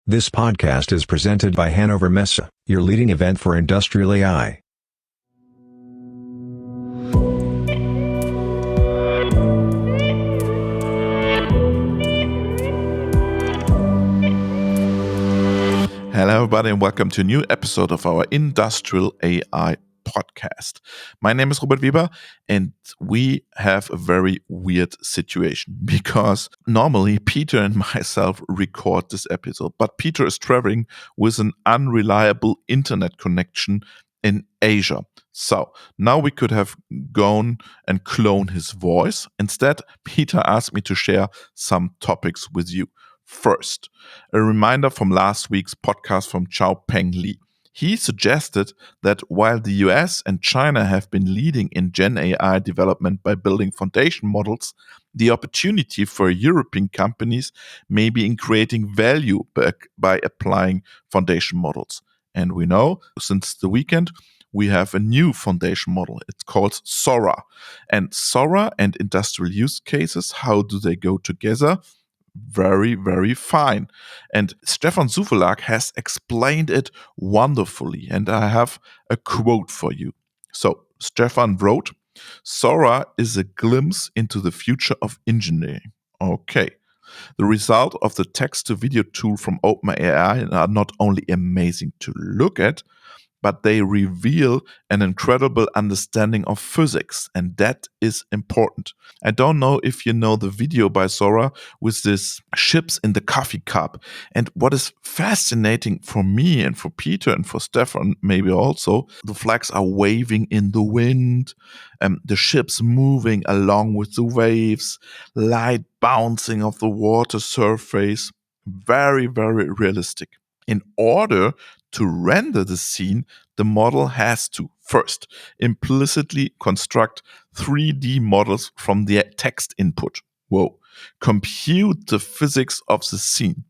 This podcast is presented by HANNOVER MESSE, your leading event for industrial AI. Hello everybody and welcome to a new episode of our Industrial AI podcast. My name is Robert Weber and we have a very weird situation because normally Peter and myself record this episode, but Peter is traveling with an unreliable internet connection in Asia. So now we could have gone and clone his voice. Instead, Peter asked me to share some topics with you. First, a reminder from last week's podcast from Xiaopeng Li. He suggested that while the US and China have been leading in genAI development by building foundation models, the opportunity for European companies may be in creating value by applying foundation models. And we know since the weekend, we have a new foundation model. It's called Sora. And Sora and industrial use cases, how do they go together? Very, very fine. And Stefan Sufelak has explained it wonderfully. And I have a quote for you. So Stefan wrote, Sora is a glimpse into the future of engineering. Okay. The result of the text-to-video tool from OpenAI are not only amazing to look at, but they reveal an incredible understanding of physics, and that is important. I don't know if you know the video by Sora with these ships in the coffee cup. And what is fascinating for me and for Peter and for Stefan maybe also, the flags are waving in the wind, the ships moving along with the waves, light bouncing off the water surface. Very, very realistic. In order to render the scene, the model has to first implicitly construct 3D models from the text input. Compute the physics of the scene,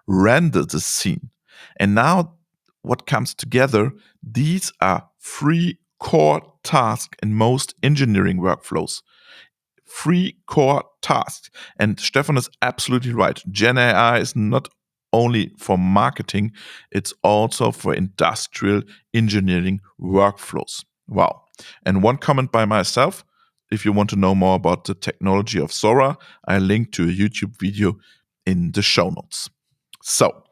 render the scene. And now what comes together, these are 3 core tasks in most engineering workflows. 3 core tasks. And Stefan is absolutely right. GenAI is not only for marketing, it's also for industrial engineering workflows. Wow. And one comment by myself, if you want to know more about the technology of Sora, I link to a YouTube video in the show notes. So,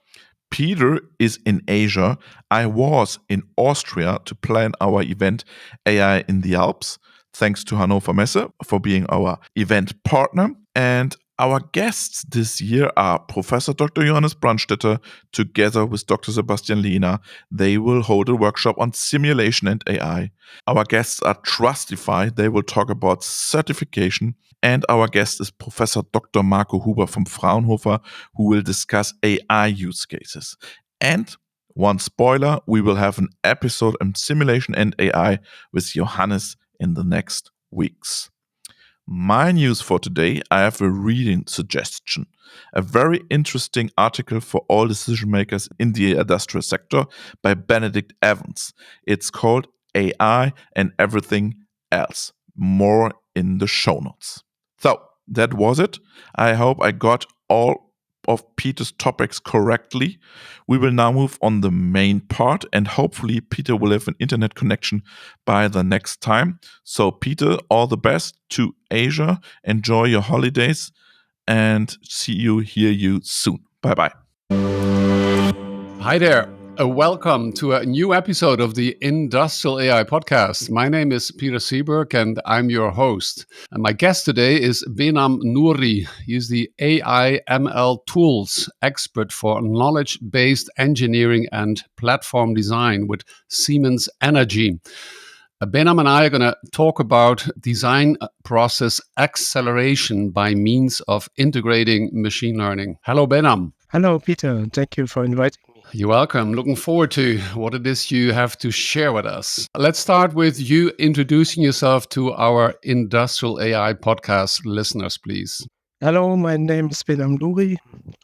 Peter is in Asia. I was in Austria to plan our event AI in the Alps. Thanks to Hannover Messe for being our event partner. And our guests this year are Professor Dr. Johannes Brandstetter together with Dr. Sebastian Lehner. They will hold a workshop on simulation and AI. Our guests are Trustify. They will talk about certification. And our guest is Professor Dr. Marco Huber from Fraunhofer, who will discuss AI use cases. And one spoiler, we will have an episode on simulation and AI with Johannes in the next weeks. My news for today, I have a reading suggestion. A very interesting article for all decision makers in the industrial sector by Benedict Evans. It's called AI and Everything Else. More in the show notes. So, that was it. I hope I got all of Peter's topics correctly. We will now move on the main part and hopefully Peter will have an internet connection by the next time. So Peter, all the best to Asia. Enjoy your holidays and hear you soon. Bye-bye. Hi there. Welcome to a new episode of the Industrial AI podcast. My name is Peter Seeberg and I'm your host. And my guest today is Behnam Nouri. He's the AI ML tools expert for knowledge-based engineering and platform design with Siemens Energy. Behnam and I are going to talk about design process acceleration by means of integrating machine learning. Hello, Behnam. Hello, Peter. Thank you for inviting me. You're welcome. Looking forward to what it is you have to share with us. Let's start with you introducing yourself to our Industrial AI podcast listeners, please. Hello, my name is Behnam Nouri.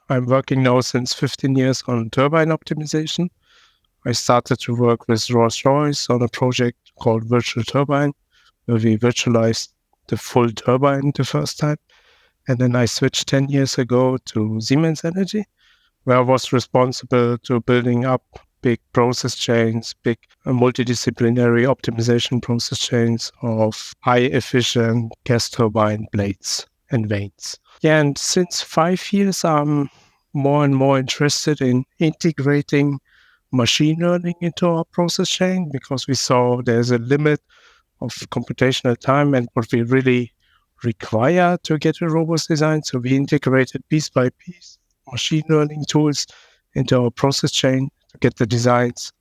I'm working now since 15 years on turbine optimization. I started to work with Rolls-Royce on a project called Virtual Turbine, where we virtualized the full turbine the first time. And then I switched 10 years ago to Siemens Energy, where I was responsible to building up big process chains, big multidisciplinary optimization process chains of high efficient gas turbine blades and vanes. Yeah, and since 5 years, I'm more and more interested in integrating machine learning into our process chain because we saw there's a limit of computational time and what we really require to get a robust design. So we integrated piece by piece machine learning tools into our process chain to get the designs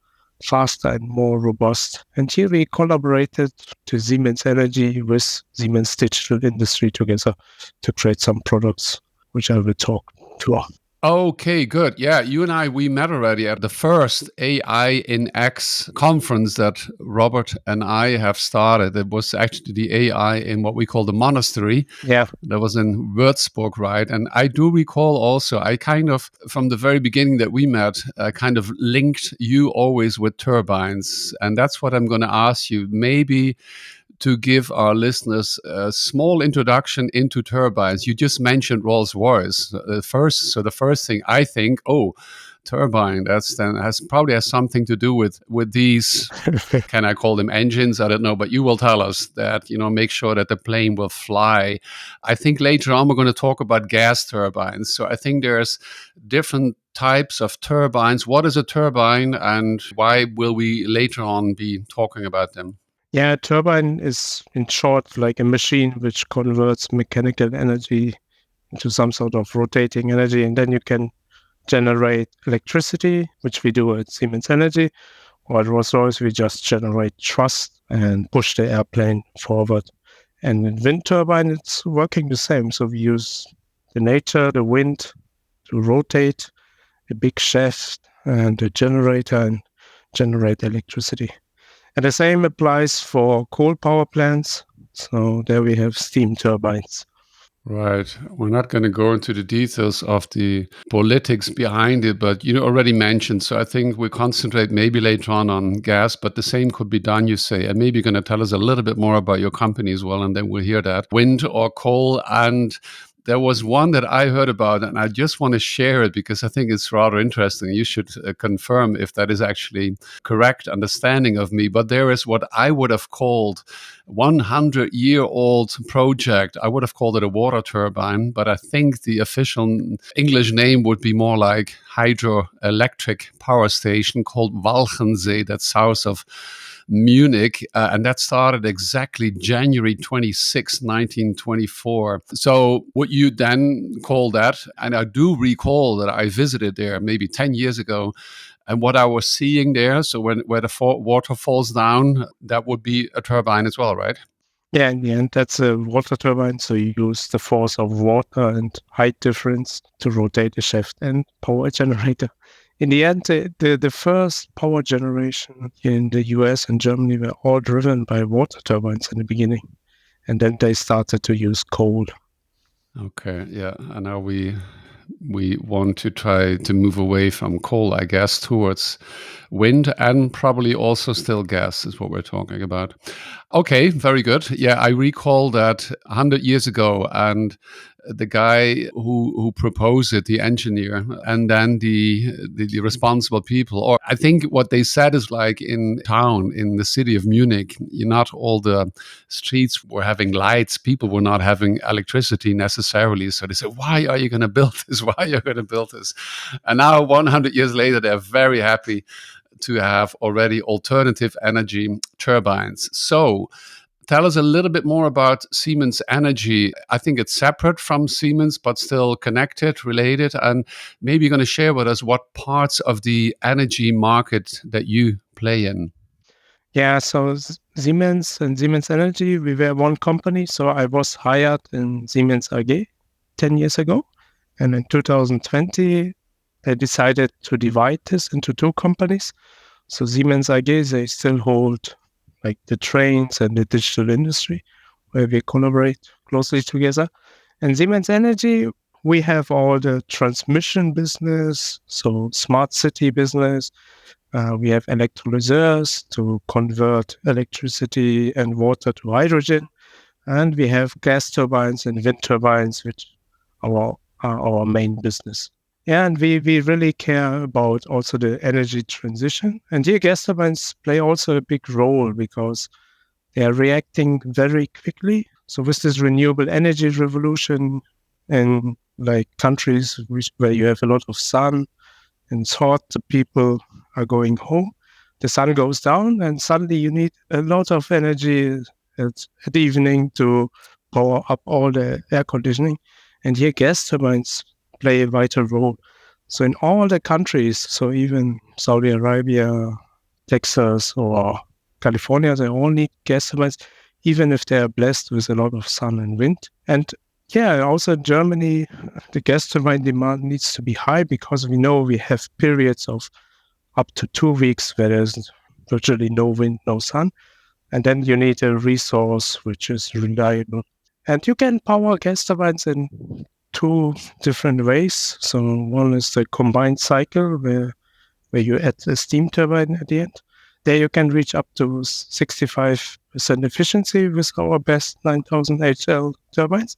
faster and more robust. And here we collaborated to Siemens Energy with Siemens Digital Industry together to create some products, which I will talk to. Okay, good. Yeah, you and I, we met already at the first AI in X conference that Robert and I have started. It was actually the AI in what we call the monastery. Yeah. That was in Würzburg, right? And I do recall also, I kind of, from the very beginning that we met, kind of linked you always with turbines. And that's what I'm going to ask you. Maybe to give our listeners a small introduction into turbines. You just mentioned Rolls-Royce. The first thing I think, turbine, has something to do with these, can I call them engines? I don't know, but you will tell us that, make sure that the plane will fly. I think later on we're going to talk about gas turbines. So I think there's different types of turbines. What is a turbine and why will we later on be talking about them? Yeah, a turbine is, in short, like a machine which converts mechanical energy into some sort of rotating energy, and then you can generate electricity, which we do at Siemens Energy, or at Rolls-Royce, we just generate thrust and push the airplane forward. And in wind turbine, it's working the same. So we use the wind to rotate a big shaft and a generator and generate electricity. And the same applies for coal power plants. So there we have steam turbines. Right. We're not going to go into the details of the politics behind it, but you already mentioned. So I think we concentrate maybe later on gas, but the same could be done, you say. And maybe you're going to tell us a little bit more about your company as well, and then we'll hear that. Wind or coal. And there was one that I heard about, and I just want to share it because I think it's rather interesting. You should confirm if that is actually correct understanding of me. But there is what I would have called 100-year-old project. I would have called it a water turbine, but I think the official English name would be more like hydroelectric power station called Walchensee, that's south of Munich, and that started exactly January 26, 1924. So what you then call that, and I do recall that I visited there maybe 10 years ago, and what I was seeing there, so where the water falls down, that would be a turbine as well, right? Yeah, in the end, that's a water turbine. So you use the force of water and height difference to rotate the shaft and power a generator. In the end, the first power generation in the US and Germany were all driven by water turbines in the beginning. And then they started to use coal. Okay, yeah. And now we want to try to move away from coal, I guess, towards wind and probably also still gas is what we're talking about. Okay, very good. Yeah, I recall that 100 years ago, and the guy who proposed it, the engineer, and then the responsible people, or I think what they said is like in town, in the city of Munich, not all the streets were having lights, people were not having electricity necessarily. So they said, why are you going to build this? Why are you going to build this? And now 100 years later, they're very happy to have already alternative energy turbines. So tell us a little bit more about Siemens Energy. I think it's separate from Siemens, but still connected, related. And maybe you're going to share with us what parts of the energy market that you play in. Yeah, so Siemens and Siemens Energy, we were one company. So I was hired in Siemens AG 10 years ago. And in 2020, they decided to divide this into two companies. So Siemens AG, they still hold like the trains and the digital industry, where we collaborate closely together. And Siemens Energy, we have all the transmission business, so smart city business. We have electrolysers to convert electricity and water to hydrogen. And we have gas turbines and wind turbines, which are our main business. Yeah, and we really care about also the energy transition. And here gas turbines play also a big role because they are reacting very quickly. So with this renewable energy revolution in like countries where you have a lot of sun and it's hot, the people are going home. The sun goes down, and suddenly you need a lot of energy at evening to power up all the air conditioning. And here, gas turbines play a vital role. So, in all the countries, so even Saudi Arabia, Texas, or California, they all need gas turbines, even if they are blessed with a lot of sun and wind. And yeah, also Germany, the gas turbine demand needs to be high because we know we have periods of up to 2 weeks where there's virtually no wind, no sun. And then you need a resource which is reliable. And you can power gas turbines in two different ways. So one is the combined cycle where you add a steam turbine at the end. There you can reach up to 65% efficiency with our best 9000 HL turbines.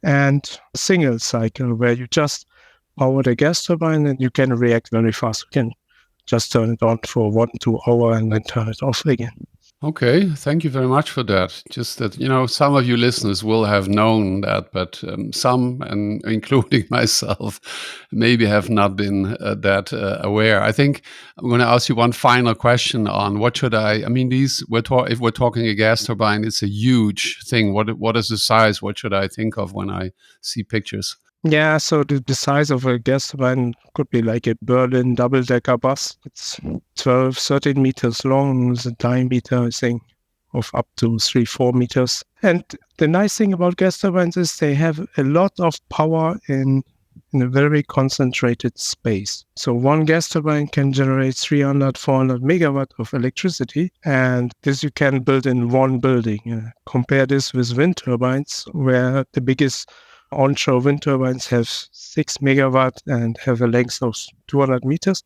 And a single cycle where you just power the gas turbine and you can react very fast. You can just turn it on for 1-2 hours and then turn it off again. Okay, thank you very much for that. Just that, some of you listeners will have known that, but some, and including myself, maybe have not been that aware. I think I'm going to ask you one final question on what should I mean, if we're talking a gas turbine, it's a huge thing. What is the size? What should I think of when I see pictures? Yeah, so the size of a gas turbine could be like a Berlin double-decker bus. It's 12, 13 meters long with a diameter, I think, of up to 3-4 meters. And the nice thing about gas turbines is they have a lot of power in a very concentrated space. So one gas turbine can generate 300, 400 megawatt of electricity, and this you can build in one building. Compare this with wind turbines, where the biggest onshore wind turbines have 6 megawatt and have a length of 200 meters.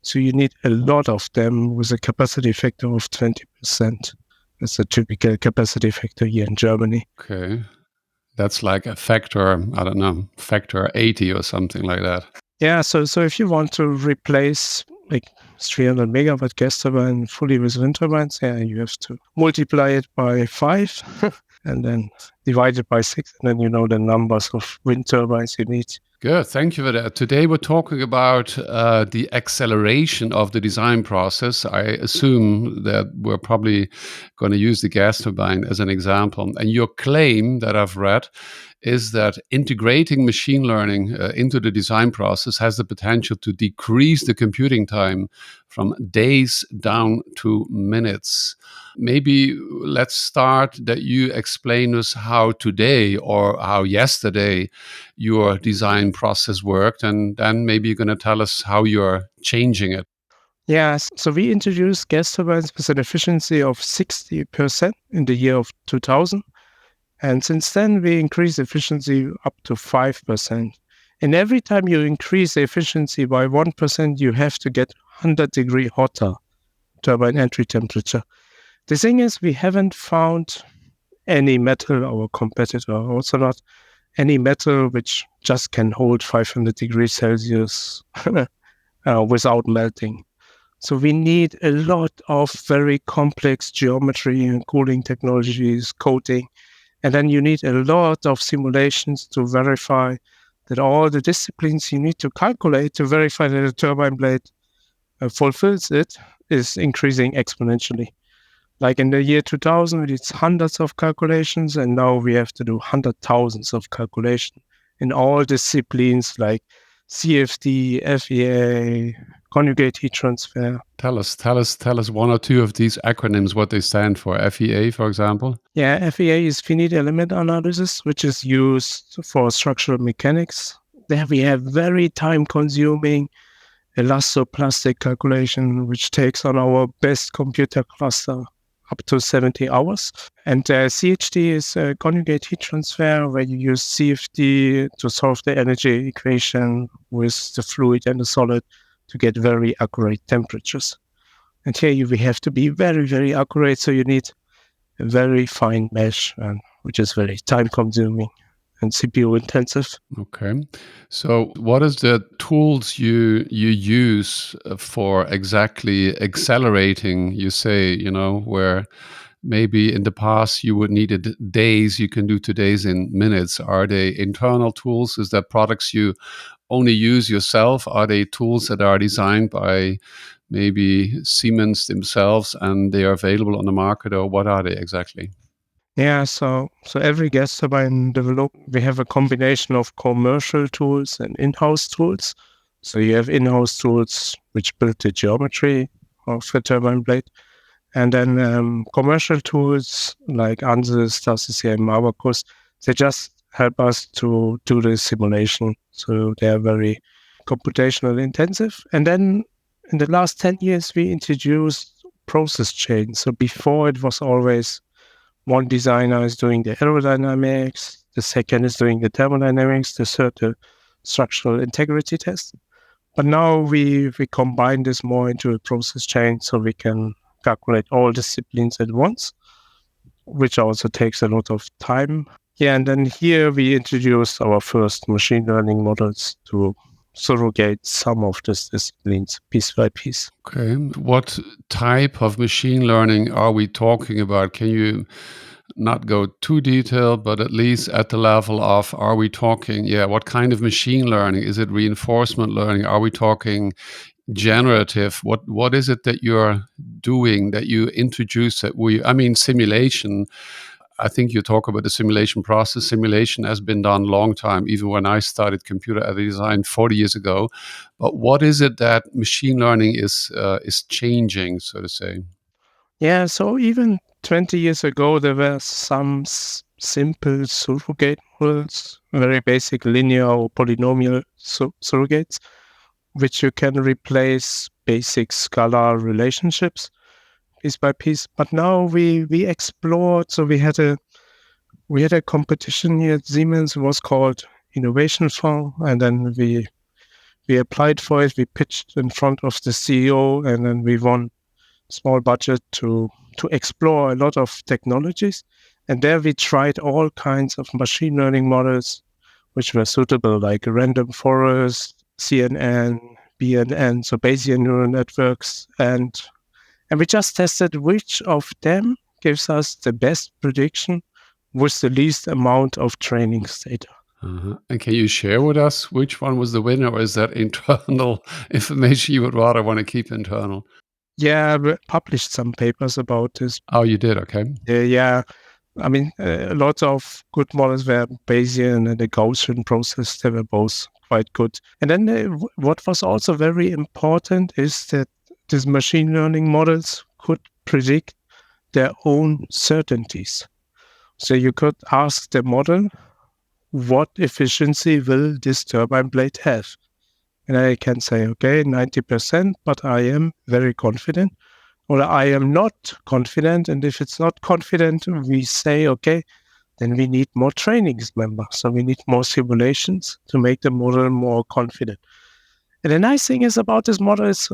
So you need a lot of them with a capacity factor of 20%. That's a typical capacity factor here in Germany. Okay. That's like a factor, I don't know, factor 80 or something like that. Yeah, so if you want to replace like 300 megawatt gas turbine fully with wind turbines, you have to multiply it by 5 and then divide it by 6, and then you know the numbers of wind turbines you need. Good, thank you for that. Today we're talking about the acceleration of the design process. I assume that we're probably going to use the gas turbine as an example. And your claim that I've read is that integrating machine learning into the design process has the potential to decrease the computing time from days down to minutes. Maybe let's start that you explain us how today or how yesterday your design process worked, and then maybe you're going to tell us how you're changing it. Yes, so we introduced gas turbines with an efficiency of 60% in the year of 2000. And since then, we increased efficiency up to 5%. And every time you increase the efficiency by 1%, you have to get 100-degree hotter turbine entry temperature. The thing is, we haven't found any metal, our competitor also not, any metal which just can hold 500 degrees Celsius without melting. So we need a lot of very complex geometry and cooling technologies, coating. And then you need a lot of simulations to verify that all the disciplines you need to calculate to verify that the turbine blade fulfills it is increasing exponentially. Like in the year 2000, it's hundreds of calculations, and now we have to do hundred thousands of calculations in all disciplines like CFD, FEA, conjugate heat transfer. Tell us one or two of these acronyms, what they stand for. FEA, for example. Yeah, FEA is finite element analysis, which is used for structural mechanics. There we have very time-consuming elastoplastic calculation, which takes on our best computer cluster up to 70 hours. And CHD is conjugate heat transfer, where you use CFD to solve the energy equation with the fluid and the solid to get very accurate temperatures. And here we have to be very, very accurate. So you need a very fine mesh, which is very time-consuming and CPU intensive. Okay. So what is the tools you use for exactly accelerating, you say, where maybe in the past you would needed days, you can do today's in minutes. Are they internal tools? Is that products you only use yourself? Are they tools that are designed by maybe Siemens themselves and they are available on the market, or what are they exactly? Yeah, so every gas turbine develop, we have a combination of commercial tools and in-house tools. So you have in-house tools which build the geometry of the turbine blade, and then commercial tools like ANSYS, datascience, Abacus, they just help us to do the simulation. So they are very computational intensive. And then in the last 10 years, we introduced process chain. So before it was always one designer is doing the aerodynamics, the second is doing the thermodynamics, the third the structural integrity test. But now we combine this more into a process chain so we can calculate all disciplines at once, which also takes a lot of time. Yeah, and then here we introduced our first machine learning models to surrogate some of these disciplines piece by piece. Okay. What type of machine learning are we talking about? Can you not go too detailed, but at least at the level of, are we talking, what kind of machine learning? Is it reinforcement learning? Are we talking generative? What is it that you're doing, that you introduce, simulation? I think you talk about the simulation process. Simulation has been done a long time, even when I started computer design 40 years ago. But what is it that machine learning is changing, so to say? Yeah, so even 20 years ago, there were some simple surrogate models, very basic linear or polynomial surrogates, which you can replace basic scalar relationships piece by piece. But now we explored. So we had a competition here at Siemens. It was called Innovation Fund, and then we applied for it. We pitched in front of the CEO, and then we won small budget to explore a lot of technologies. And there we tried all kinds of machine learning models which were suitable, like random forest, CNN, BNN, so Bayesian neural networks, and we just tested which of them gives us the best prediction with the least amount of training data. Uh-huh. And can you share with us which one was the winner, or is that internal information you would rather want to keep internal? Yeah, we published some papers about this. Oh, you did? Okay. Yeah, I mean, lots of good models were Bayesian and the Gaussian process. They were both quite good. And then what was also very important is that these machine learning models could predict their own certainties. So you could ask the model, what efficiency will this turbine blade have? And I can say, okay, 90%, but I am very confident. Or I am not confident. And if it's not confident, we say, okay, then we need more trainings members. So we need more simulations to make the model more confident. And the nice thing is about this model is,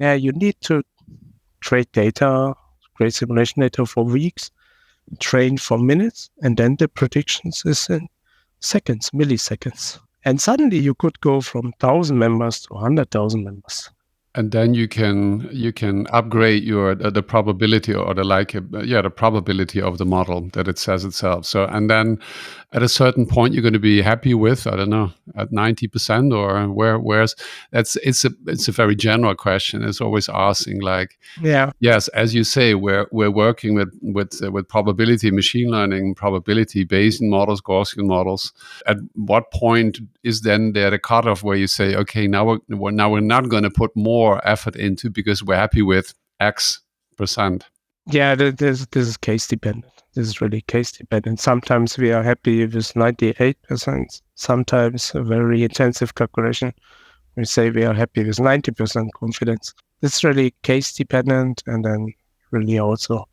you need to trade data, create simulation data for weeks, train for minutes, and then the predictions is in seconds, milliseconds. And suddenly you could go from 1,000 members to 100,000 members. And then you can upgrade your the probability, or the probability of the model that it says itself. So, and then at a certain point you're going to be happy with, I don't know, at 90%, or where's it's a very general question. It's always asking, like, yes, as you say, we're working with probability machine learning, probability Bayesian models, Gaussian models. At what point is then there the cutoff where you say, okay, now we're not going to put more effort into because we're happy with X%? Yeah, this is case dependent. This is really case dependent. Sometimes we are happy with 98%. Sometimes a very intensive calculation, we say we are happy with 90% confidence. It's really case dependent, and then really also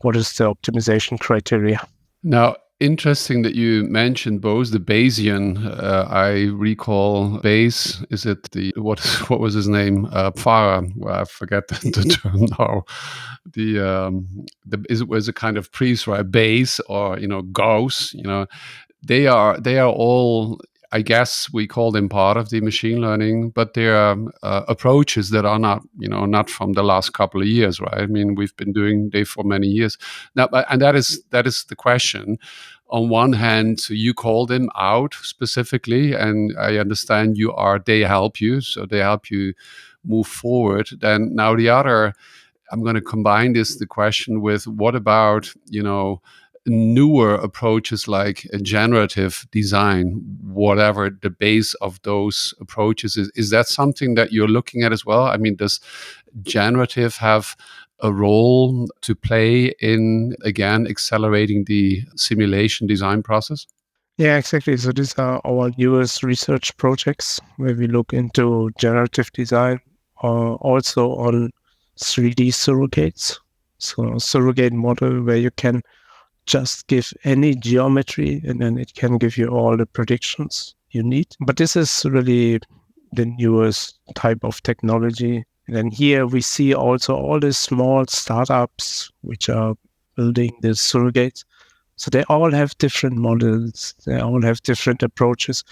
what is the optimization criteria. Now, interesting that you mentioned both the Bayesian. I recall Bayes. Is it what was his name? Pfarrer. Well, I forget the term now. Was a kind of priest, right? Bayes, or Gauss. they are all, I guess we call them part of the machine learning, but they are approaches that are not from the last couple of years, right? I mean, we've been doing they for many years now, and that is the question. On one hand, you call them out specifically, and I understand they help you, so they help you move forward. Then now the other, I'm going to combine the question with what about, newer approaches like generative design, whatever the base of those approaches is. Is that something that you're looking at as well? I mean, does generative have a role to play in, again, accelerating the simulation design process? Yeah, exactly. So these are our newest research projects where we look into generative design, also on 3D surrogates. So surrogate model where you can just give any geometry and then it can give you all the predictions you need. But this is really the newest type of technology. And then here we see also all the small startups which are building the surrogates. So they all have different models. They all have different approaches.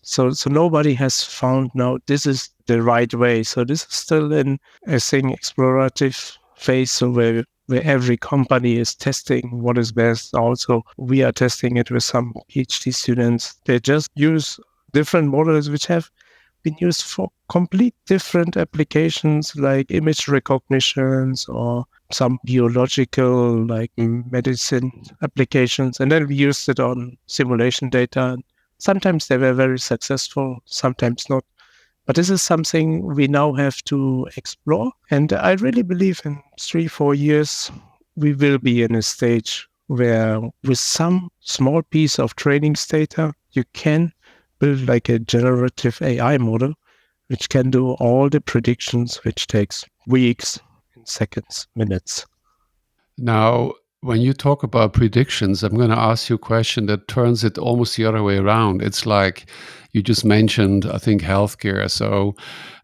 So nobody has found now this is the right way. So this is still in, I think, explorative phase. So where every company is testing what is best. Also, we are testing it with some PhD students. They just use different models which have been used for complete different applications like image recognitions or some biological like medicine applications. And then we used it on simulation data. Sometimes they were very successful, sometimes not. But this is something we now have to explore. And I really believe in 3-4 years, we will be in a stage where with some small piece of training data, you can build like a generative AI model, which can do all the predictions, which takes weeks, seconds, minutes. Now, when you talk about predictions, I'm going to ask you a question that turns it almost the other way around. It's like you just mentioned, I think, healthcare. So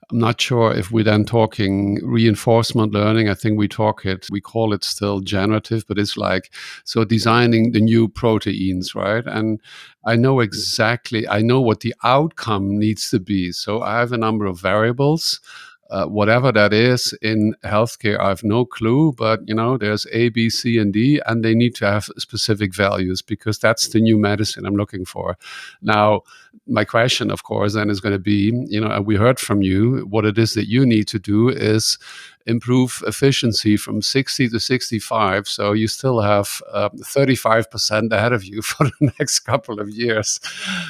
I'm not sure if we're then talking reinforcement learning. I think we call it still generative, but it's like, so designing the new proteins, right? And I know what the outcome needs to be. So I have a number of variables. Whatever that is in healthcare, I have no clue, but there's A, B, C, and D, and they need to have specific values because that's the new medicine I'm looking for. Now, my question, of course, then is going to be, and we heard from you, what it is that you need to do is improve efficiency from 60 to 65. So you still have 35% ahead of you for the next couple of years.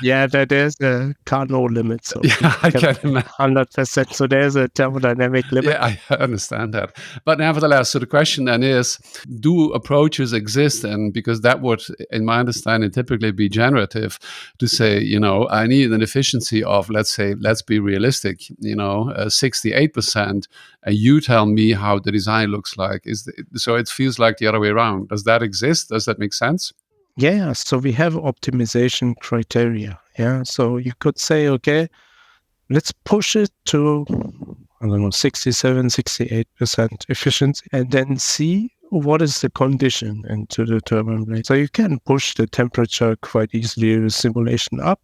Yeah, there's a Carnot limit. So yeah, I can imagine. 100%. So there's a thermodynamic limit. Yeah, I understand that. But nevertheless, so the question then is, do approaches exist? And because that would, in my understanding, typically be generative to say, I need an efficiency of, let's be realistic, 68%. And you tell me how the design looks like. So it feels like the other way around. Does that exist? Does that make sense? Yeah, so we have optimization criteria. Yeah, so you could say, okay, let's push it to, 67, 68% efficiency, and then see what is the condition and to determine blade. So you can push the temperature quite easily with simulation up,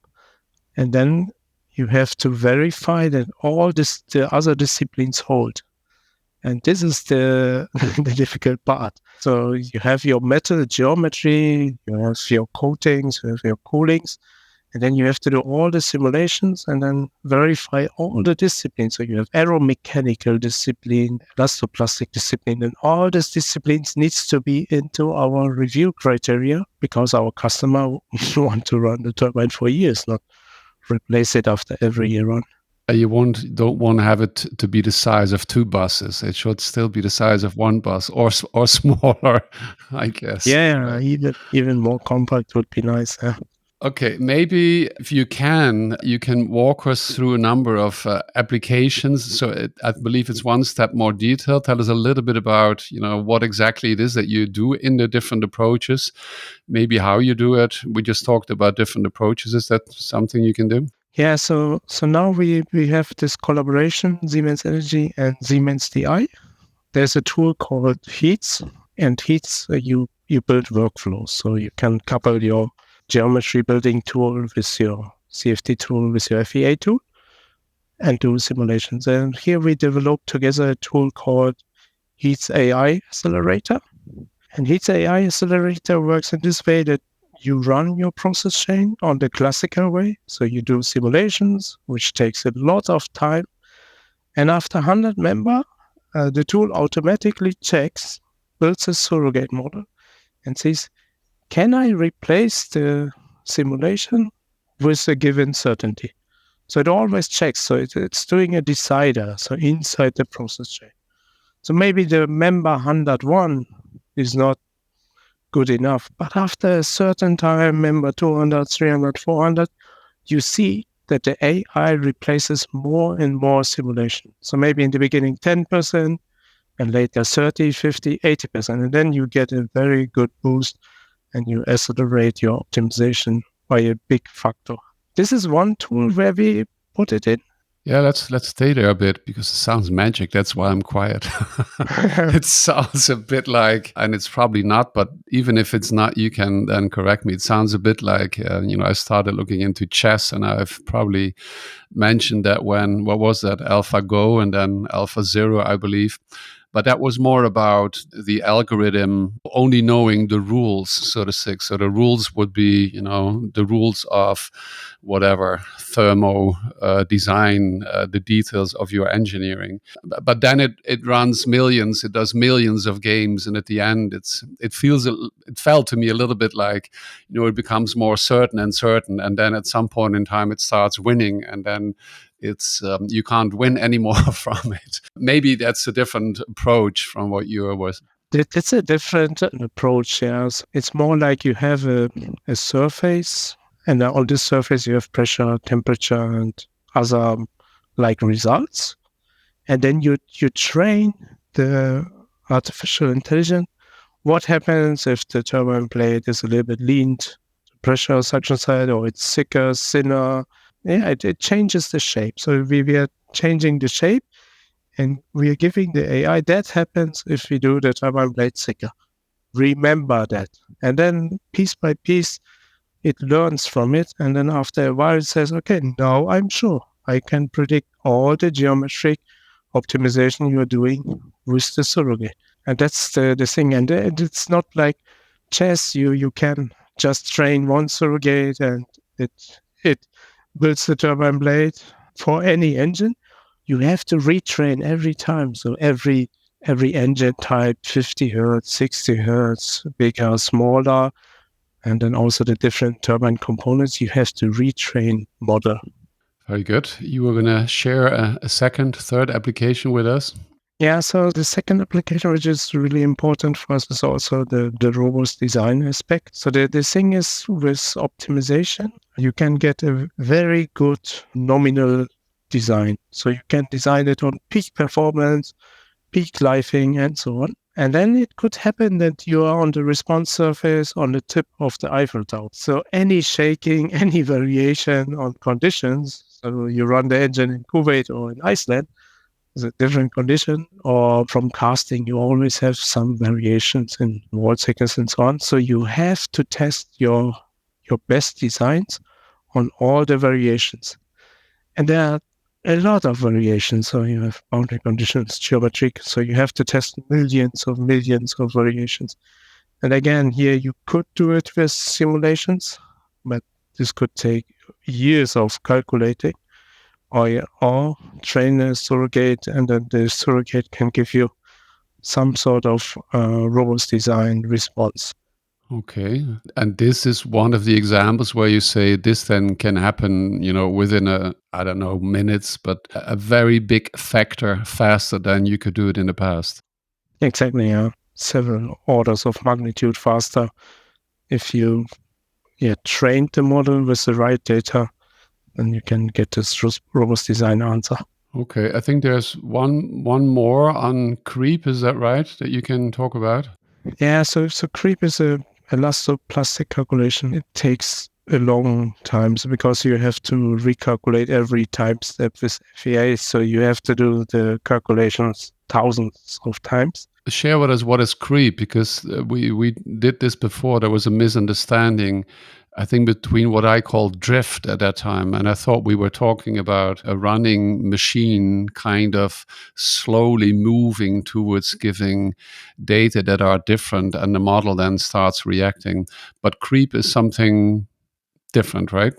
and then you have to verify that all the other disciplines hold. And this is the difficult part. So you have your metal geometry, you have your coatings, you have your coolings, and then you have to do all the simulations and then verify all the disciplines. So you have aeromechanical discipline, elastoplastic discipline, and all these disciplines needs to be into our review criteria because our customer want to run the turbine for years, not replace it after every year run. You don't want to have it to be the size of 2 buses. It should still be the size of 1 bus or smaller, I guess. Yeah, even more compact would be nice. Yeah. Okay, maybe if you can walk us through a number of applications. So I believe it's one step more detailed. Tell us a little bit about, what exactly it is that you do in the different approaches, maybe how you do it. We just talked about different approaches. Is that something you can do? Yeah, so now we have this collaboration, Siemens Energy and Siemens DI. There's a tool called Heats, and Heats, you build workflows. So you can couple your geometry building tool, with your CFD tool, with your FEA tool, and do simulations. And here we developed together a tool called Heat's AI Accelerator. And Heat's AI Accelerator works in this way that you run your process chain on the classical way. So you do simulations, which takes a lot of time. And after 100 member, the tool automatically checks, builds a surrogate model, and says, can I replace the simulation with a given certainty? So it always checks. So it's doing a decider, so inside the process chain. So maybe the member 101 is not good enough, but after a certain time, member 200, 300, 400, you see that the AI replaces more and more simulation. So maybe in the beginning 10%, and later 30, 50, 80%. And then you get a very good boost and you accelerate your optimization by a big factor. This is one tool where we put it in. Yeah, let's stay there a bit because it sounds magic. That's why I'm quiet. It sounds a bit like, and it's probably not, but even if it's not, you can then correct me. It sounds a bit like, I started looking into chess, and I've probably mentioned that what was that, AlphaGo and then AlphaZero, I believe. But that was more about the algorithm only knowing the rules, so to speak. So the rules would be, the rules of whatever thermo design, the details of your engineering. But then it runs millions, it does millions of games, and at the end, it felt to me a little bit like, it becomes more certain, and then at some point in time, it starts winning, and then it's you can't win anymore from it. Maybe that's a different approach from what you were. It's a different approach. Yes, it's more like you have a surface, and on this surface you have pressure, temperature, and other like results, and then you train the artificial intelligence. What happens if the turbine blade is a little bit leaned, pressure suction side, or it's thicker, thinner? Yeah, it changes the shape. So we are changing the shape, and we are giving the AI that happens if we do the turbine blade thicker. Remember that. And then piece by piece, it learns from it. And then after a while, it says, okay, now I'm sure I can predict all the geometric optimization you're doing with the surrogate. And that's the thing. And it's not like chess. You can just train one surrogate and it builds the turbine blade for any engine. You have to retrain every time. So every engine type, 50 hertz, 60 hertz, bigger, smaller, and then also the different turbine components, you have to retrain model. Very good. You were going to share a second, third application with us. Yeah, so the second application, which is really important for us, is also the robust design aspect. So the thing is with optimization, you can get a very good nominal design. So you can design it on peak performance, peak lifing, and so on. And then it could happen that you are on the response surface on the tip of the Eiffel Tower. So any shaking, any variation on conditions, so you run the engine in Kuwait or in Iceland, is a different condition, or from casting, you always have some variations in wall thickness and so on. So you have to test your best designs on all the variations. And there are a lot of variations. So you have boundary conditions, geometric. So you have to test millions of variations. And again, here you could do it with simulations, but this could take years of calculating. Or train a surrogate, and then the surrogate can give you some sort of robust design response. Okay. And this is one of the examples where you say this then can happen, within minutes, but a very big factor faster than you could do it in the past. Exactly, yeah. Several orders of magnitude faster if you trained the model with the right data, then you can get this robust design answer. Okay, I think there's one more on creep. Is that right? That you can talk about? Yeah, so creep is a elastoplastic calculation. It takes a long time because you have to recalculate every time step with FEA. So you have to do the calculations thousands of times. Share with us what is creep, because we did this before. There was a misunderstanding. I think, between what I called drift at that time. And I thought we were talking about a running machine kind of slowly moving towards giving data that are different, and the model then starts reacting. But creep is something different, right?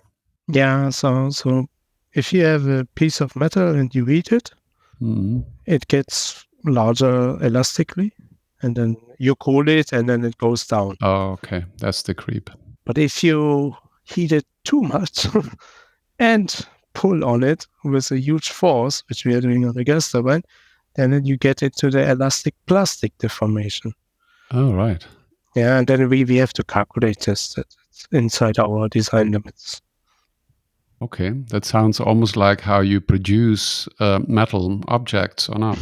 Yeah, so if you have a piece of metal and you heat it, it gets larger elastically, and then you cool it, and then it goes down. Oh, okay. That's the creep. But if you heat it too much and pull on it with a huge force, which we are doing on the gas turbine, then you get into the elastic plastic deformation. Oh, right. Yeah, and then we have to calculate this inside our design limits. Okay, that sounds almost like how you produce metal objects or not.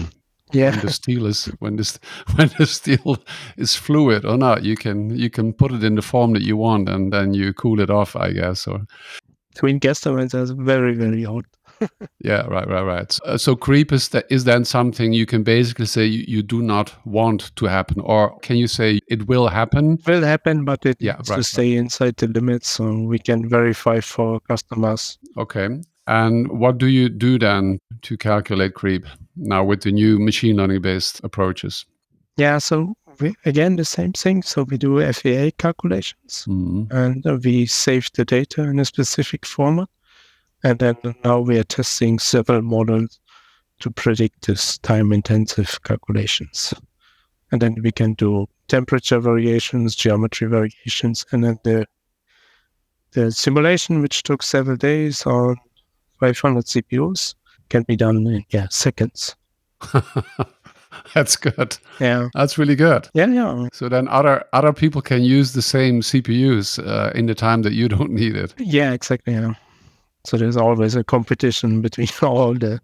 Yeah, When the steel is when the steel is fluid or not, you can put it in the form that you want, and then you cool it off, I guess. Or twin gas turbines are very, very hot. yeah, right. So creep is then something you can basically say you do not want to happen, or can you say it will happen? Will happen, but it Yeah, needs right. to stay inside the limits, so we can verify for customers. Okay. And what do you do then to calculate creep now with the new machine learning based approaches? Yeah, so again, the same thing. So we do FAA calculations, and we save the data in a specific format. And then now we are testing several models to predict this time-intensive calculations. And then we can do temperature variations, geometry variations, and then the simulation, which took several days on 500 CPUs, can be done in seconds. That's good. Yeah, That's really good. yeah. So then other people can use the same CPUs in the time that you don't need it. Yeah, exactly. Yeah. So there's always a competition between all the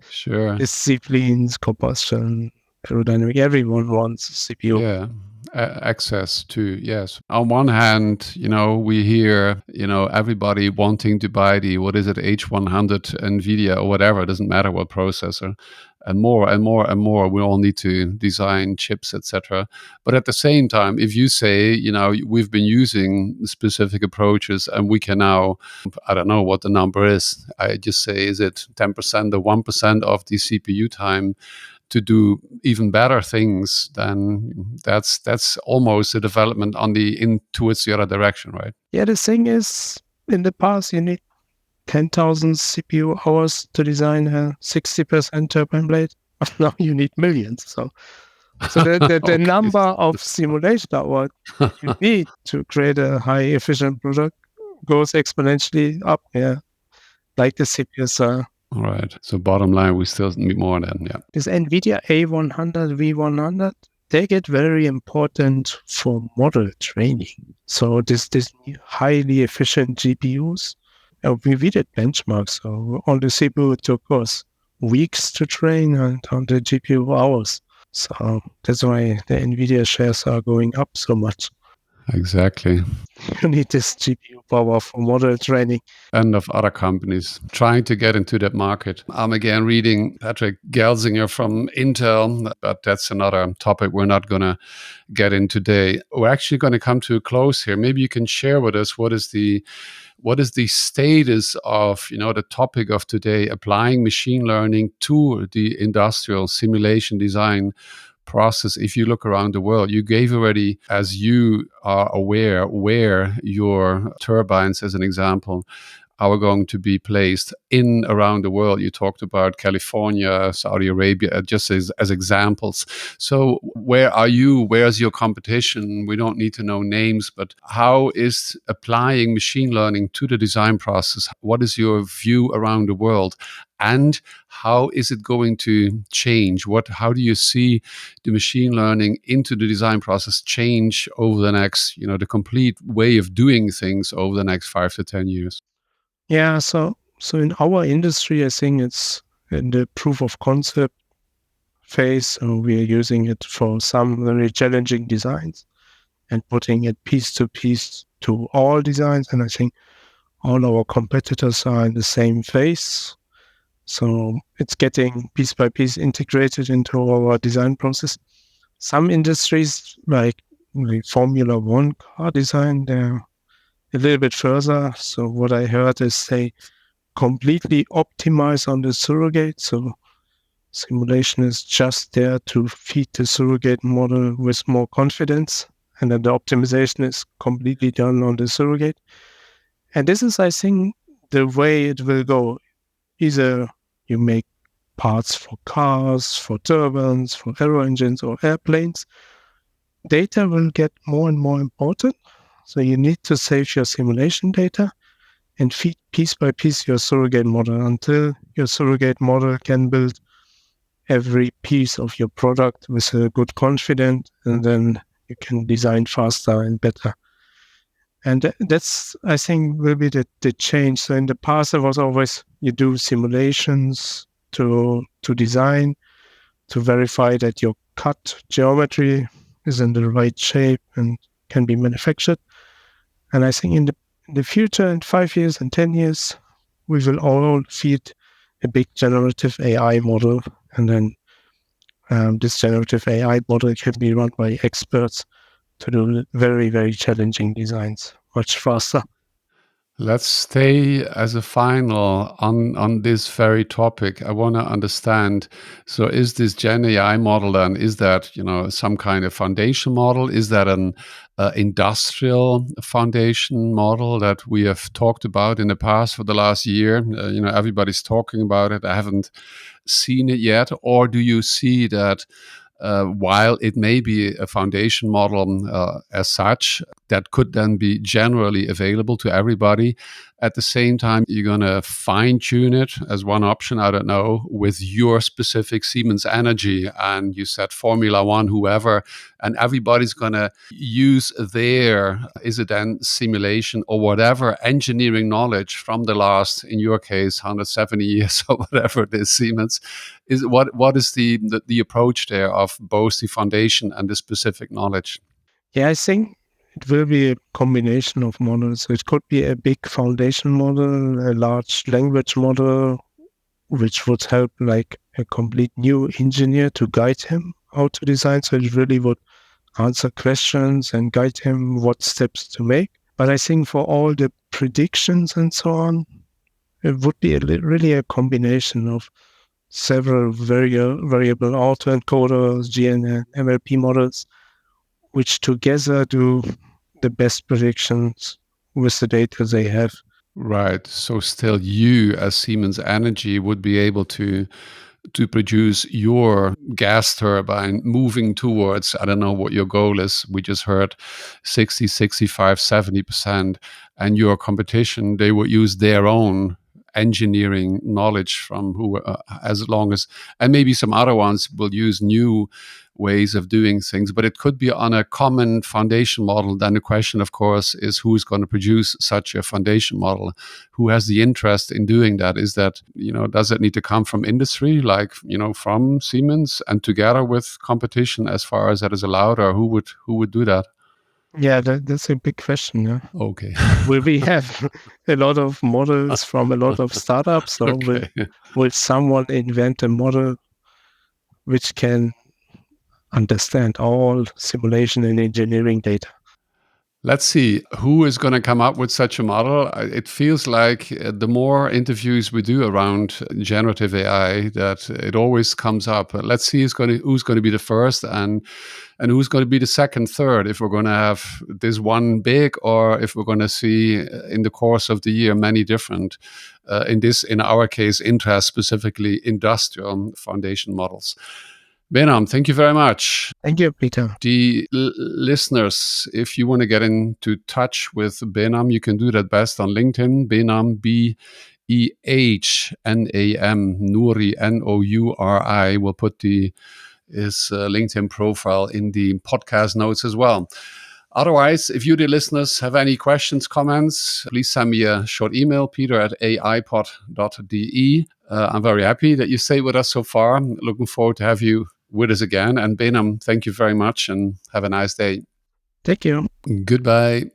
disciplines, combustion, aerodynamic. Everyone wants a CPU. Yeah. Access to, yes. On one hand, we hear, everybody wanting to buy the, what is it, H100 NVIDIA or whatever, it doesn't matter what processor. And more and more and more, we all need to design chips, etc. But at the same time, if you say, we've been using specific approaches and we can now, I don't know what the number is. I just say, is it 10% or 1% of the CPU time to do even better things, then that's almost a development towards the other direction, right? Yeah, the thing is, in the past, you need 10,000 CPU hours to design a 60% turbine blade. Now you need millions. So the Okay. number of simulation hours you need to create a high efficient product goes exponentially up. Yeah, like the CPUs are. All right. So bottom line, we still need more than, yeah. This NVIDIA A100, V100, they get very important for model training. So this highly efficient GPUs, we did benchmarks. So on the CPU, it took us weeks to train, and on the GPU hours. So that's why the NVIDIA shares are going up so much. Exactly. You need this GPU power for model training. And of other companies trying to get into that market. I'm again reading Patrick Gelsinger from Intel, but that's another topic we're not going to get in today. We're actually going to come to a close here. Maybe you can share with us what is the status of the topic of today, applying machine learning to the industrial simulation design process. If you look around the world, you gave already, as you are aware, where your turbines, as an example, are going to be placed in around the world. You talked about California, Saudi Arabia, just as examples. So where are you? Where's your competition? We don't need to know names, but how is applying machine learning to the design process? What is your view around the world? And how is it going to change? How do you see the machine learning into the design process change over the next, the complete way of doing things over the next 5 to 10 years? Yeah, so in our industry, I think it's in the proof of concept phase. We are using it for some very challenging designs and putting it piece to piece to all designs. And I think all our competitors are in the same phase. So it's getting piece by piece integrated into our design process. Some industries, like Formula One car design, a little bit further. So what I heard is they completely optimize on the surrogate. So simulation is just there to feed the surrogate model with more confidence. And then the optimization is completely done on the surrogate. And this is, I think, the way it will go. Either you make parts for cars, for turbines, for aero engines or airplanes. Data will get more and more important. So you need to save your simulation data and feed piece by piece your surrogate model until your surrogate model can build every piece of your product with a good confidence, and then you can design faster and better. And that's, I think, will be the change. So in the past, there was always you do simulations to design, to verify that your cut geometry is in the right shape and can be manufactured. And I think in the future, in 5 years and 10 years, we will all feed a big generative AI model. And then this generative AI model can be run by experts to do very, very challenging designs much faster. Let's stay as a final on this very topic. I want to understand. So, is this Gen AI model then? Is that some kind of foundation model? Is that an industrial foundation model that we have talked about in the past for the last year? Everybody's talking about it. I haven't seen it yet. Or do you see that? While it may be a foundation model as such, that could then be generally available to everybody. At the same time, you're going to fine tune it as one option, I don't know, with your specific Siemens Energy. And you said Formula One, whoever, and everybody's going to use their, is it then simulation or whatever engineering knowledge from the last, in your case, 170 years or whatever it is, Siemens. What is the approach there of both the foundation and the specific knowledge? Yeah, I think it will be a combination of models. So it could be a big foundation model, a large language model, which would help like a complete new engineer to guide him how to design. So it really would answer questions and guide him what steps to make. But I think for all the predictions and so on, it would be really a combination of several variable autoencoders, GNN, MLP models, which together do the best predictions with the data they have. Right. So still you as Siemens Energy would be able to produce your gas turbine moving towards, I don't know what your goal is. We just heard 60, 65, 70%. And your competition, they would use their own engineering knowledge from as long as, and maybe some other ones will use new ways of doing things, but it could be on a common foundation model. Then the question, of course, is who's going to produce such a foundation model? Who has the interest in doing that? Is that, does it need to come from industry, like, from Siemens and together with competition as far as that is allowed, or who would do that? Yeah, that's a big question. Yeah. Okay. Will we have a lot of models from a lot of startups, or Okay. will someone invent a model which can understand all simulation and engineering data? Let's see who is going to come up with such a model. It feels like the more interviews we do around generative AI, that it always comes up. Let's see who's going to be the first and who's going to be the second, third. If we're going to have this one big, or if we're going to see in the course of the year many different. In our case, interest specifically industrial foundation models. Behnam, thank you very much. Thank you, Peter. The listeners, if you want to get into touch with Behnam, you can do that best on LinkedIn. Behnam, Behnam Nouri, Nouri. We'll put his LinkedIn profile in the podcast notes as well. Otherwise, if you, the listeners, have any questions, comments, please send me a short email, peter@aipod.de. I'm very happy that you stayed with us so far. Looking forward to have you with us again. And Behnam, thank you very much and have a nice day. Thank you. Goodbye.